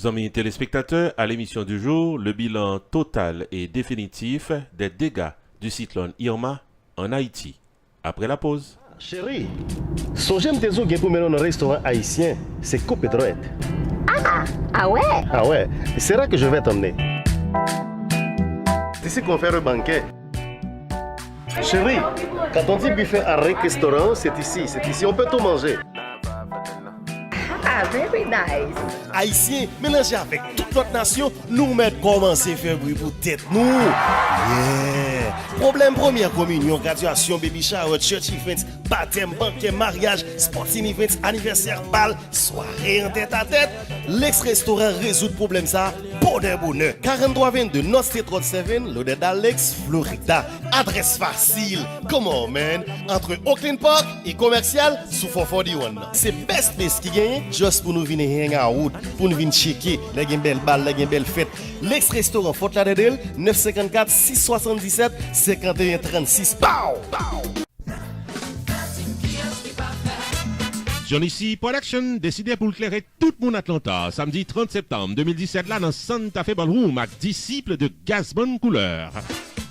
Amis téléspectateurs, à l'émission du jour, le bilan total et définitif des dégâts du cyclone Irma en Haïti. Après la pause. Chérie, songez me tes pour mener dans un restaurant haïtien, c'est Coupe Droite. Ah ouais? Ah ouais, c'est là que je vais t'emmener. C'est ici qu'on fait le banquet. Chérie, quand on dit buffet à restaurant, c'est ici, on peut tout manger. Ah, very nice. Haïtiens, mélangés avec toute notre nation, nous mettre commencer à faire bruit pour tête nous. Yeah. Problème première communion, graduation, baby shower, church events, baptême, banquet, mariage, sporting events, anniversaire, bal, soirée en tête à tête. L'ex-restaurant résout le problème ça, bonheur. 4322 North State Road 7, l'odeur d'Alex, Florida. Adresse facile. Come on, man. Entre Oakland Park et commercial, sous 441. C'est best place qui gagne, juste pour nous venir hang out, pour nous venir checker, les belles balles, les belles fêtes. L'ex-restaurant Fort Lauderdale, 954 677 51 36. Pow! Johnny C Production décidé pour éclairer tout le monde Atlanta samedi 30 septembre 2017 là dans Santa Fe Ballroom avec disciples de Gasbon Couleur.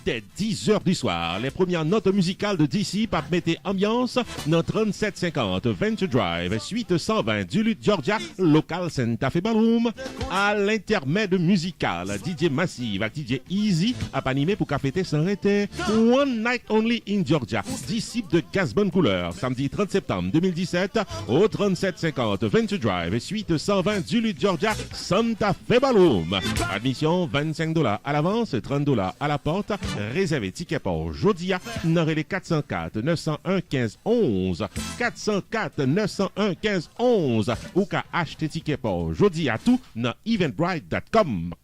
Dès 10h du soir, les premières notes musicales de DC par mettre ambiance dans 3750 Venture Drive, suite 120 Duluth, Georgia, local Santa Fe Ballroom. À l'intermède musical, DJ Massive avec DJ Easy a animé pour caféter sans arrêter. One Night Only in Georgia, disciple de Gasbon Couleur, samedi 30 septembre 2017 au 3750 Venture Drive, suite 120 Duluth, Georgia, Santa Fe Ballroom. Admission $25 à l'avance, $30 à la porte. Réservez ticket pour Jodia, n'aurez les 404 901 15 11 404 901 15 11 ou qu'à acheter ticket pour Jodia tout dans eventbrite.com.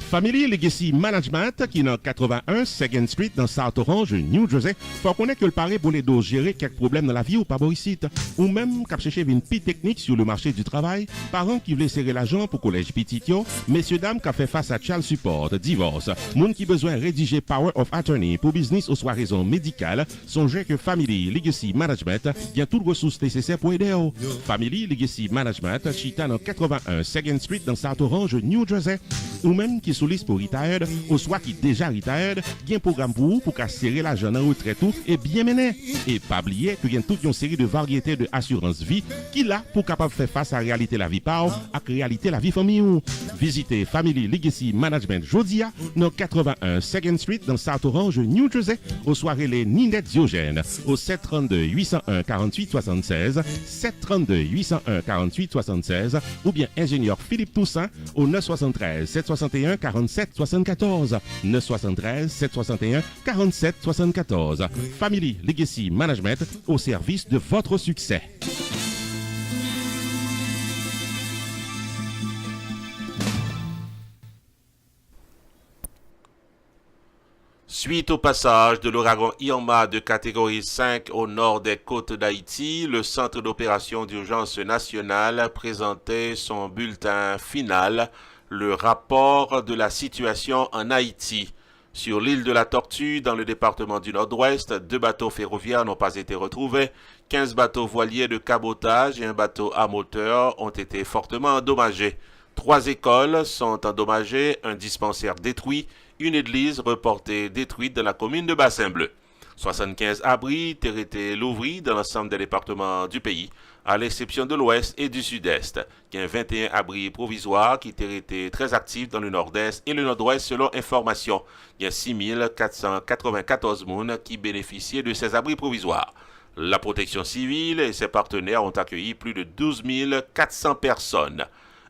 Family Legacy Management, qui est dans 81 2nd Street dans South Orange, New Jersey, faut connaître que le pari pour les dos gérer quelques problèmes dans la vie ou pas ici. Ou même cap chercher une petite technique sur le marché du travail, parents qui veulent serrer l'argent pour collège petitio, messieurs dames qui fait face à child support, divorce, moun qui besoin rédiger power of attorney pour business ou soit raison médicale, songez que Family Legacy Management vient toutes ressources nécessaires pour aider. Family Legacy Management, chita dans 81 2nd Street dans South Orange, New Jersey, ou même qui sous liste pour retired, ou soit qui déjà retired, il y a un programme pour vous pour serrer l'argent en retraite tout et bien mener. Et pas oublier qu'il y a toute une série de variétés de assurance vie qui là pour capable faire face à la réalité la vie par à la réalité la vie famille. Visitez Family Legacy Management Jodia dans 81 2nd Street dans South Orange, New Jersey, aux soirées les Ninette Diogène au 732 801 48 76 732 801 48 76 ou bien ingénieur Philippe Toussaint au 973 761 47 74 973 761 47 74. Family Legacy Management au service de votre succès. Suite au passage de l'ouragan Irma de catégorie 5 au nord des côtes d'Haïti, le Centre d'opération d'urgence nationale présentait son bulletin final, le rapport de la situation en Haïti. Sur l'île de la Tortue, dans le département du Nord-Ouest, 2 bateaux ferroviaires n'ont pas été retrouvés, 15 bateaux voiliers de cabotage et un bateau à moteur ont été fortement endommagés. 3 écoles sont endommagées, un dispensaire détruit, une église reportée détruite dans la commune de Bassin-Bleu. 75 abris ont été l'ouvris dans l'ensemble des départements du pays, à l'exception de l'ouest et du sud-est. Il y a 21 abris provisoires qui ont été très actifs dans le nord-est et le nord-ouest selon information. Il y a 6494 personnes qui bénéficiaient de ces abris provisoires. La protection civile et ses partenaires ont accueilli plus de 12 400 personnes.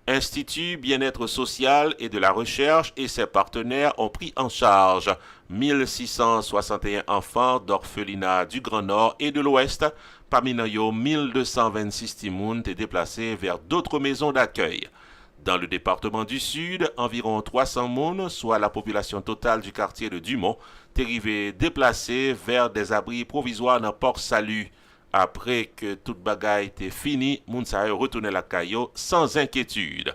Institut Bien-être social et de la recherche et ses partenaires ont pris en charge 1661 enfants d'orphelinat du Grand Nord et de l'Ouest. Parmi eux, 1226 timouns étaient déplacés vers d'autres maisons d'accueil. Dans le département du Sud, environ 300 personnes, soit la population totale du quartier de Dumont, étaient déplacées vers des abris provisoires dans Port-Salut. Après que toute bagaille était finie, Mounsaï retournait la caillou sans inquiétude.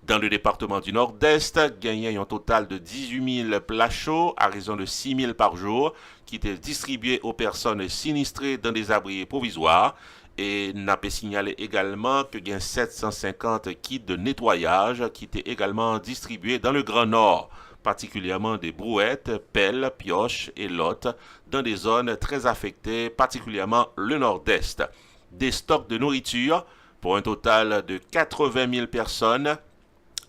Dans le département du Nord-Est, gagné un total de 18 000 plats chauds à raison de 6 000 par jour qui étaient distribués aux personnes sinistrées dans des abris provisoires. Et n'a pas signalé également que il y a 750 kits de nettoyage qui étaient également distribués dans le Grand Nord, particulièrement des brouettes, pelles, pioches et lottes dans des zones très affectées, particulièrement le Nord-Est. Des stocks de nourriture pour un total de 80 000 personnes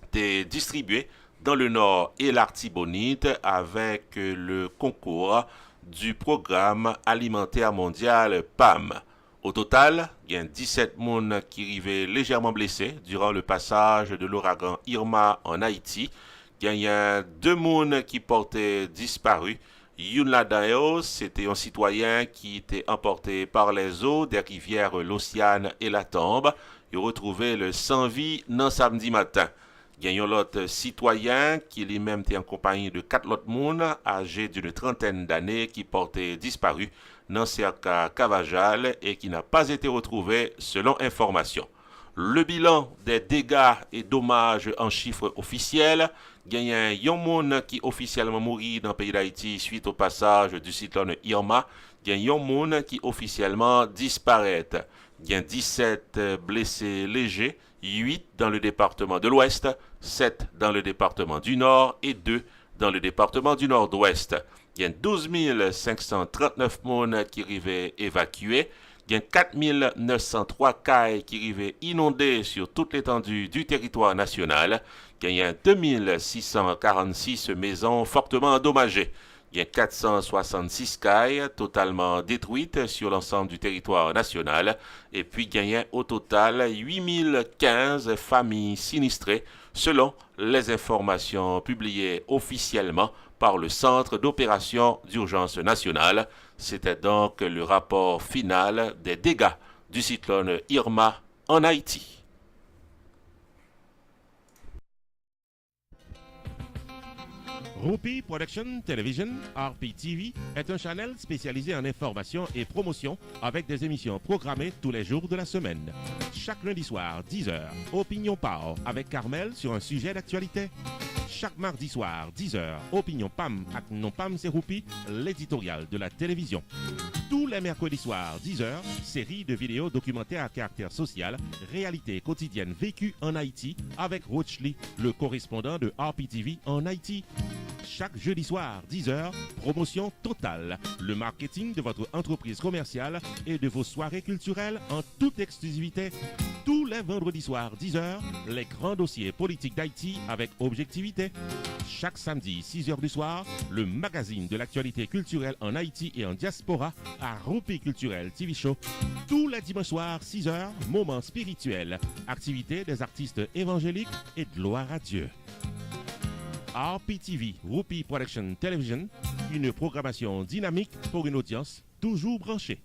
étaient distribués dans le Nord et l'Artibonite avec le concours du Programme alimentaire mondial PAM. Au total, il y a 17 personnes qui arrivaient légèrement blessés durant le passage de l'ouragan Irma en Haïti. Il y a 2 personnes qui portaient disparu. Youn là-dedans, c'était un citoyen qui était emporté par les eaux des rivières l'Océane et la Tombe. Il retrouvé le sans vie non samedi matin. Il y a un autre citoyen qui lui-même était en compagnie de 4 autres personnes âgés d'une trentaine d'années qui portaient disparu dans Cerca Cavajal et qui n'a pas été retrouvé selon information. Le bilan des dégâts et dommages en chiffres officiels, il y a un monde qui officiellement mourit dans le pays d'Haïti suite au passage du cyclone Irma. Il y a un monde qui officiellement disparaît. Il y a 17 blessés légers, 8 dans le département de l'Ouest, 7 dans le département du Nord et 2 dans le département du Nord-Ouest. Il y a 12 539 personnes qui arrivaient évacuées. Il y a 4 903 cailles qui arrivaient inondées sur toute l'étendue du territoire national. Il y a 2 646 maisons fortement endommagées. Il y a 466 cailles totalement détruites sur l'ensemble du territoire national. Et puis, il y a au total 8015 familles sinistrées selon les informations publiées officiellement par le Centre d'opération d'urgence nationale. C'était donc le rapport final des dégâts du cyclone Irma en Haïti. Rupi Production Television, RPTV, est un channel spécialisé en information et promotion avec des émissions programmées tous les jours de la semaine. Chaque lundi soir, 10h, Opinion Power avec Carmel sur un sujet d'actualité. Chaque mardi soir, 10h, Opinion PAM avec Non PAM c'est Rupi, l'éditorial de la télévision. Tous les mercredis soirs, 10h, série de vidéos documentaires à caractère social, réalité quotidienne vécue en Haïti avec Roach Lee, le correspondant de RPTV en Haïti. Chaque jeudi soir, 10h, promotion totale. Le marketing de votre entreprise commerciale et de vos soirées culturelles en toute exclusivité. Tous les vendredis soirs, 10h, les grands dossiers politiques d'Haïti avec objectivité. Chaque samedi, 6h du soir, le magazine de l'actualité culturelle en Haïti et en diaspora à Rupi Culturel TV Show. Tous les dimanches soirs, 6h, moments spirituels, activités des artistes évangéliques et de gloire à Dieu. RPTV, Rupi Production Television, une programmation dynamique pour une audience toujours branchée.